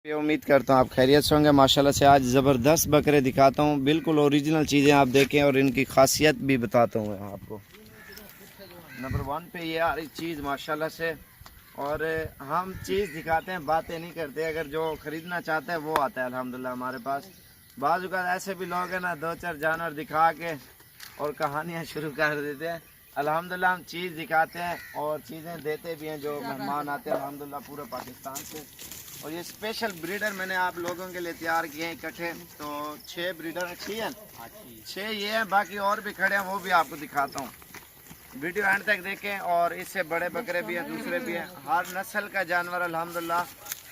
ये उम्मीद करता हूँ आप खैरियत से होंगे। माशाल्लाह से आज ज़बरदस्त बकरे दिखाता हूँ, बिल्कुल ओरिजिनल चीज़ें आप देखें और इनकी खासियत भी बताता हूँ आपको। नंबर 1 पे ये आ रही चीज़ माशाल्लाह से, और हम चीज़ दिखाते हैं, बातें नहीं करते। अगर जो ख़रीदना चाहता है वो आता है अल्हम्दुलिल्लाह हमारे पास। बाज़ औक़ात ऐसे भी लोग हैं ना, 2-4 जानवर दिखा के और कहानियाँ शुरू कर देते हैं। अल्हम्दुलिल्लाह हम चीज़ दिखाते हैं और चीज़ें देते भी हैं जो मेहमान आते हैं अल्हम्दुलिल्लाह पूरे पाकिस्तान से। और ये स्पेशल ब्रीडर मैंने आप लोगों के लिए तैयार किए हैं इकट्ठे। तो 6 ब्रीडर अच्छी हैं, 6 ये हैं, बाकी और भी खड़े हैं, वो भी आपको दिखाता हूँ। वीडियो एंड तक देखें। और इससे बड़े बकरे भी हैं, दूसरे भी हैं। हर नस्ल का जानवर अल्हम्दुलिल्लाह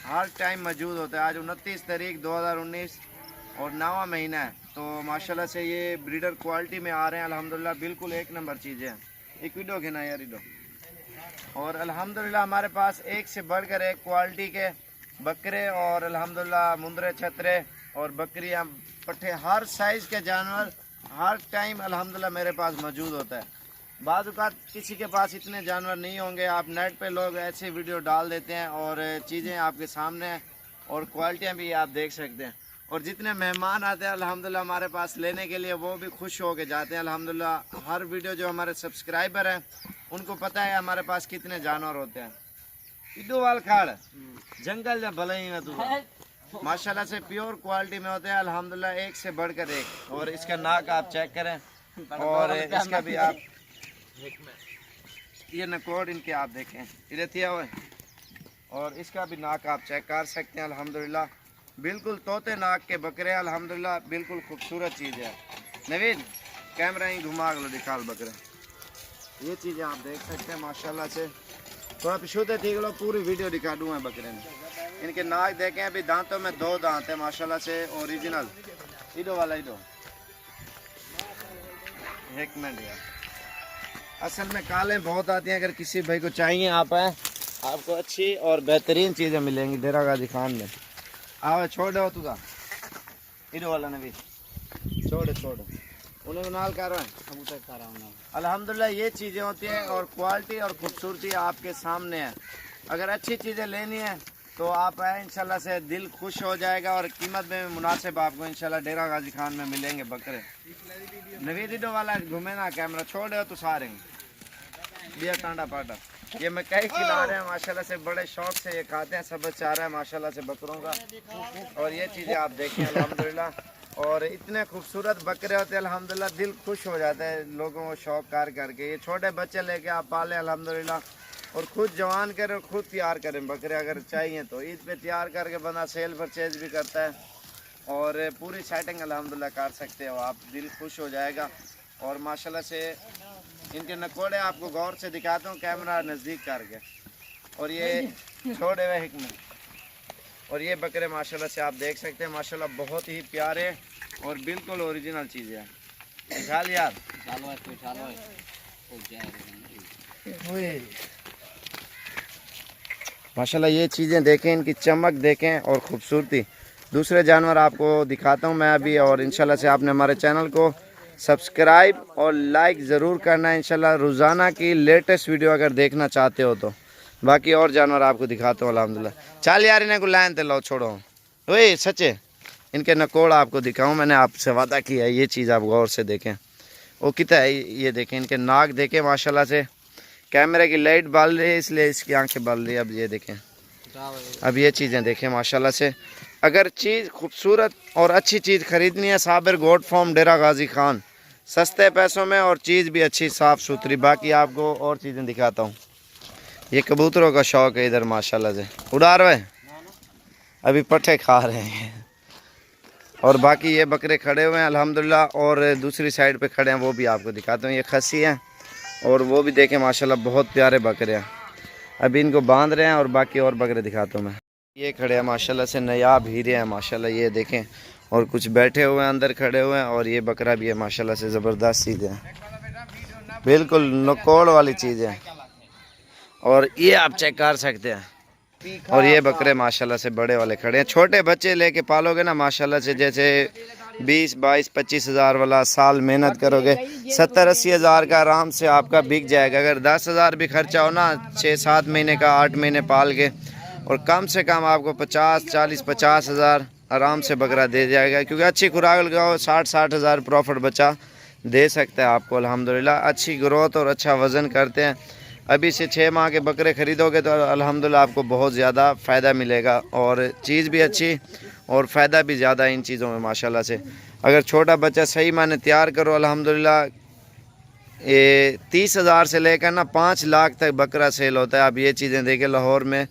हर टाइम मौजूद होता है। आज 29 तारीख 2019 और 9वां महीना है। तो माशाल्लाह से ये ब्रीडर क्वालिटी में आ रहे हैं अल्हम्दुलिल्लाह, बिल्कुल एक नंबर चीज़ें हैं। एक वीडियो के ना यार वीडियो। और अल्हम्दुलिल्लाह हमारे पास एक से बढ़कर एक क्वालिटी के बकरे और अल्हम्दुलिल्लाह मुंदरे छतरे और बकरियां पट्ठे हर साइज़ के जानवर हर टाइम अल्हम्दुलिल्लाह मेरे पास मौजूद होता है। बाज़ औक़ात किसी के पास इतने जानवर नहीं होंगे, आप नेट पे लोग ऐसे वीडियो डाल देते हैं और चीज़ें आपके सामने हैं और क्वालिटियाँ भी आप देख सकते हैं। और जितने मेहमान आते हैं अल्हम्दुलिल्लाह हमारे पास लेने के लिए, वो भी खुश हो के जाते हैं अल्हम्दुलिल्लाह। हर वीडियो जो हमारे सब्सक्राइबर हैं उनको पता है हमारे पास कितने जानवर होते हैं। इडो वाल खाड़ जंगल जब भले ही ना तू माशाल्लाह से प्योर क्वालिटी में होते हैं अल्हम्दुलिल्लाह, एक से बढ़कर एक। और इसका नाक आप चेक करें और इसका भी आप ये नकोड़ इनके आप देखें इधर हुए, और इसका भी नाक आप चेक कर सकते हैं अल्हम्दुलिल्लाह। बिल्कुल तोते नाक के बकरे अल्हम्दुलिल्लाह, बिल्कुल खूबसूरत चीज़ है। नवीन कैमरा ही घुमा लो, दिखा बकरे, ये चीज़ें आप देख सकते हैं माशाल्लाह से। थोड़ा पिछूते ठीक लो, पूरी वीडियो दिखा दूँगा बकरे में। इनके नाक देखें, अभी दांतों में 2 दांत है माशाल्लाह से ओरिजिनल। इडो वाला इडो एक मिनट यार, असल में कालें बहुत आती हैं। अगर किसी भाई को चाहिए आप आए, आपको अच्छी और बेहतरीन चीज़ें मिलेंगी डेरा गाजी खान में। आओ छोड़ दो तुझा इडो वाला नबी, छोड़ उन्हें नाल कर रहा है। अल्हम्दुलिल्लाह ये चीज़ें होती हैं और क्वालिटी और खूबसूरती आपके सामने है। अगर अच्छी चीज़ें लेनी है तो आप आए, इंशाल्लाह से दिल खुश हो जाएगा और कीमत में मुनासिब आपको इंशाल्लाह डेरा गाजी खान में मिलेंगे बकरे। नवीद इडो वाला घूमे ना, कैमरा छोड़ दो तो सारे बिया टांडा पाटा। ये मैं कई खिला रहे हैं माशाल्लाह से, बड़े शौक से ये खाते हैं, सब चाह रहा है माशाल्लाह से बकरों का। और ये चीज़ें आप देखें अल्हम्दुलिल्लाह, और इतने खूबसूरत बकरे होते हैं अल्हम्दुलिल्लाह, दिल खुश हो जाता है लोगों को शौक करके। ये छोटे बच्चे लेके आप पालें अल्हम्दुलिल्लाह, और ख़ुद जवान करें और ख़ुद तैयार करें बकरे। अगर चाहिए तो ईद पे तैयार करके बंदा सेल परचेज भी करता है और पूरी सेटिंग अल्हम्दुलिल्लाह कर सकते हो आप, दिल खुश हो जाएगा। और माशाल्लाह से इनके नकोड़े आपको गौर से दिखाता हूँ कैमरा नज़दीक करके। और ये छोड़े हुए हिकमत, और ये बकरे माशाल्लाह से आप देख सकते हैं माशाल्लाह बहुत ही प्यारे और बिल्कुल ओरिजिनल चीज़ें हैं। झाल यार माशाल्लाह ये चीज़ें देखें, इनकी चमक देखें और ख़ूबसूरती। दूसरे जानवर आपको दिखाता हूँ मैं अभी, और इंशाल्लाह से आपने हमारे चैनल को सब्सक्राइब और लाइक ज़रूर करना है इंशाल्लाह, रोज़ाना की लेटेस्ट वीडियो अगर देखना चाहते हो तो। बाकी और जानवर आपको दिखाता हूँ अल्हम्दुलिल्लाह। चल यार इन्हें को लाइन ते लो, छोड़ो वही सच्चे इनके नकोड़ आपको दिखाऊँ, मैंने आपसे वादा किया है। ये चीज़ आप गौर से देखें, वो कितना है ये देखें, इनके नाक देखें माशाल्लाह से। कैमरे की लाइट बल रही है इसलिए इसकी आंखें बल रही है। अब ये देखें, अब ये चीज़ें देखें माशाल्लाह से। अगर चीज़ खूबसूरत और अच्छी चीज़ ख़रीदनी है, साबिर गोट फार्म डेरा गाजी खान, सस्ते पैसों में और चीज़ भी अच्छी साफ़ सुथरी। बाकी आपको और चीज़ें दिखाता हूँ। ये कबूतरों का शौक़ है इधर माशाल्लाह से, उड़ा रहे हैं, अभी पट्ठे खा रहे हैं। और बाकी ये बकरे खड़े हुए हैं अल्हम्दुलिल्लाह, और दूसरी साइड पे खड़े हैं वो भी आपको दिखाता हूँ। ये खस्सी हैं और वो भी देखें माशाल्लाह बहुत प्यारे बकरे हैं। अभी इनको बांध रहे हैं और बाकी और बकरे दिखाता हूँ मैं। ये खड़े हैं माशाल्लाह से, नायाब हीरे हैं माशाल्लाह, ये देखें। और कुछ बैठे हुए हैं अंदर खड़े हुए हैं, और ये बकरा भी है माशाल्लाह से, ज़बरदस्त चीज़ है, बिल्कुल नकोड़ वाली चीज़ है। और ये आप चेक कर सकते हैं। और ये बकरे माशाल्लाह से बड़े वाले खड़े हैं। छोटे बच्चे लेके पालोगे ना माशाल्लाह से, जैसे 20, 22, 25 हज़ार वाला, साल मेहनत करोगे 70, 80 हज़ार का आराम से आपका बिक जाएगा। अगर 10 हज़ार भी खर्चा हो ना, 6, 7 महीने का, 8 महीने पाल के, और कम से कम आपको 50 हज़ार आराम से बकरा दे जाएगा, क्योंकि अच्छी खुराक लगाओ 60 हज़ार प्रॉफिट बच्चा दे सकता है आपको अल्हम्दुलिल्लाह। अच्छी ग्रोथ और अच्छा वज़न करते हैं। अभी से 6 माह के बकरे ख़रीदोगे तो अल्हम्दुलिल्लाह आपको बहुत ज़्यादा फ़ायदा मिलेगा और चीज़ भी अच्छी और फ़ायदा भी ज़्यादा इन चीज़ों में माशाल्लाह से। अगर छोटा बच्चा सही माने तैयार करो अल्हम्दुलिल्लाह, ये 30 हज़ार से लेकर ना 5 लाख तक बकरा सेल होता है। आप ये चीज़ें देखें, लाहौर में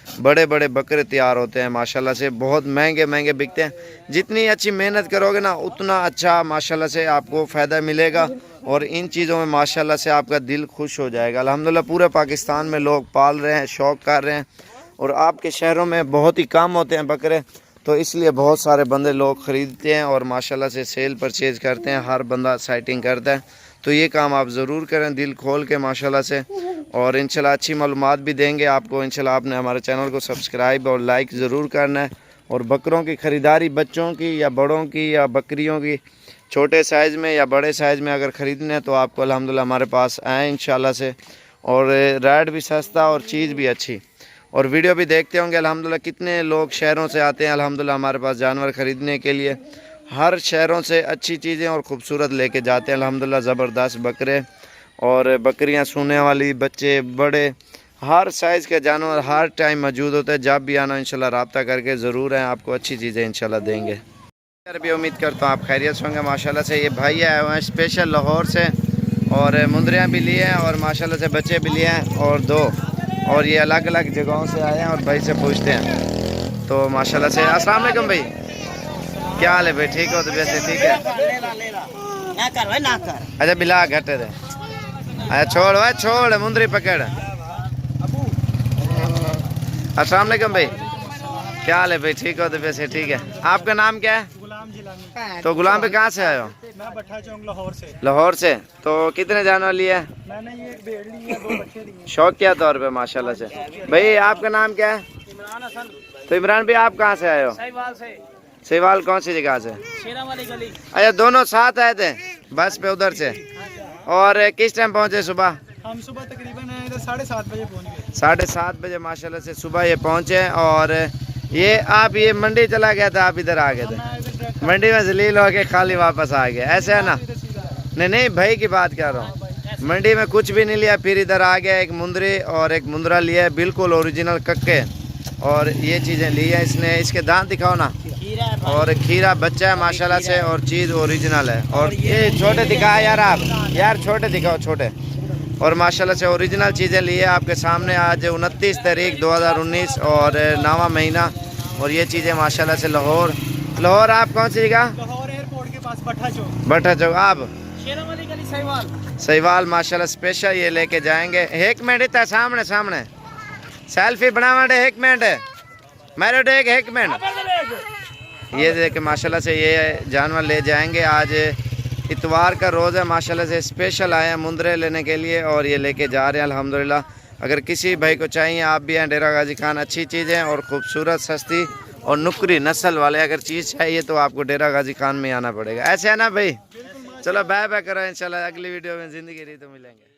बड़े बड़े बकरे तैयार होते हैं माशाल्लाह से, बहुत महंगे महंगे बिकते हैं। जितनी अच्छी मेहनत करोगे ना उतना अच्छा माशाल्लाह से आपको फ़ायदा मिलेगा और इन चीज़ों में माशाल्लाह से आपका दिल खुश हो जाएगा। अल्हम्दुलिल्लाह पूरे पाकिस्तान में लोग पाल रहे हैं, शौक़ कर रहे हैं और आपके शहरों में बहुत ही कम होते हैं बकरे, तो इसलिए बहुत सारे बंदे लोग ख़रीदते हैं और माशाल्लाह से सेल परचेज़ करते हैं। हर बंदा साइटिंग करता है, तो ये काम आप ज़रूर करें दिल खोल के माशाल्लाह से, और इंशाल्लाह अच्छी मालूमात भी देंगे आपको। इंशाल्लाह आपने हमारे चैनल को सब्सक्राइब और लाइक ज़रूर करना है। और बकरों की ख़रीदारी बच्चों की या बड़ों की या बकरियों की छोटे साइज़ में या बड़े साइज़ में अगर ख़रीदने हैं तो आपको अल्हम्दुलिल्लाह हमारे पास आएँ इंशाल्लाह से, और रेट भी सस्ता और चीज़ भी अच्छी। और वीडियो भी देखते होंगे अल्हम्दुलिल्लाह, कितने लोग शहरों से आते हैं अल्हम्दुलिल्लाह हमारे पास जानवर ख़रीदने के लिए। हर शहरों से अच्छी चीज़ें और ख़ूबसूरत लेके जाते हैं अल्हम्दुलिल्लाह। ज़बरदस्त बकरे और बकरियां, सूने वाली, बच्चे, बड़े, हर साइज़ के जानवर हर टाइम मौजूद होते हैं। जब भी आना इंशाल्लाह रब्ता करके ज़रूर हैं, आपको अच्छी चीज़ें इंशाल्लाह देंगे। यार भी उम्मीद करता हूँ आप खैरियत से होंगे माशाल्लाह से। ये भाई आए हुए हैं स्पेशल लाहौर से, और मुंदरियाँ भी लिए हैं और माशाल्लाह से बच्चे भी लिए हैं और 2, और ये अलग अलग जगहों से आए हैं और भाई से पूछते हैं। तो माशाल्लाह से अस्सलाम वालेकुम भाई, क्या हाल है भाई? ठीक हो? तो वैसे ठीक है ना कर भाई ना कर। अच्छा बिला घटे दे, अच्छा छोड़ भाई छोड़, मुंदरी पकड़। अस्सलाम वालेकुम भाई, क्या हाल है भाई? ठीक हो? तो वैसे ठीक है। आपका नाम क्या है? गुलाम जिलानी। तो गुलाम पे कहाँ से आए हो? मैं भट्टा चौक लाहौर से। लाहौर से। तो कितने जानवर लिए? मैंने ये एक भेड़ ली है, 2 बच्चे लिए। शौकिया तौर पे माशाल्लाह से। भाई आपका नाम क्या है? इमरान हसन। तो इमरान भाई आप कहाँ से आए हो? साहिवाल से। सेवाल कौन सी जगह से? शेरा वाली गली। अच्छा दोनों साथ आए थे बस पे उधर से? और किस टाइम पहुँचे? सुबह? हम सुबह तकरीबन इधर 7:30 बजे पहुंच गए। 7:30 बजे माशाल्लाह से सुबह ये पहुँचे। और ये आप ये मंडी चला गया था, आप इधर आ गए थे? मंडी में जलील होके खाली वापस आ गए, ऐसे है ना? नहीं नहीं भाई की बात कर रहा हूँ। मंडी में कुछ भी नहीं लिया, फिर इधर आ गया। एक मुंदरी और एक मुंदरा लिया है, बिल्कुल ओरिजिनल कक्के, और ये चीज़ें ली है इसने। इसके दांत दिखाओ ना। और खीरा बच्चा है माशाल्लाह से, और चीज़ ओरिजिनल है। और ये छोटे दिखाओ यार, आप यार छोटे दिखाओ, छोटे। और माशाल्लाह से ओरिजिनल चीज़ें ली है आपके सामने। आज 29 तारीख 2019 और 9वां महीना। और ये चीज़ें माशाल्लाह से लाहौर। लाहौर आप कौन सी जगह? लाहौर एयरपोर्ट के पास भट्टा चौक। भट्टा चौक। आप? शेरा वाली गली साहिवाल। साहिवाल माशाल्लाह स्पेशल ये लेके जाएंगे। 1 मिनट इतना सामने सामने सेल्फी बनावा दे, 1 मिनट मेरे डे 1 मिनट। ये देखे माशाल्लाह से ये जानवर ले जाएंगे। आज इतवार का रोज़ है माशाल्लाह से, स्पेशल आए हैं मुंदरे लेने के लिए और ये लेके जा रहे हैं अल्हम्दुलिल्लाह। अगर किसी भाई को चाहिए आप भी हैं डेरा गाजी खान। अच्छी चीज़ें और ख़ूबसूरत, सस्ती और नुकरी नस्ल वाले अगर चीज़ चाहिए तो आपको डेरा गाजी खान में आना पड़ेगा। ऐसे है ना भाई? चलो बाय बाय करो, इंशाल्लाह अगली वीडियो में ज़िंदगी रही तो मिलेंगे।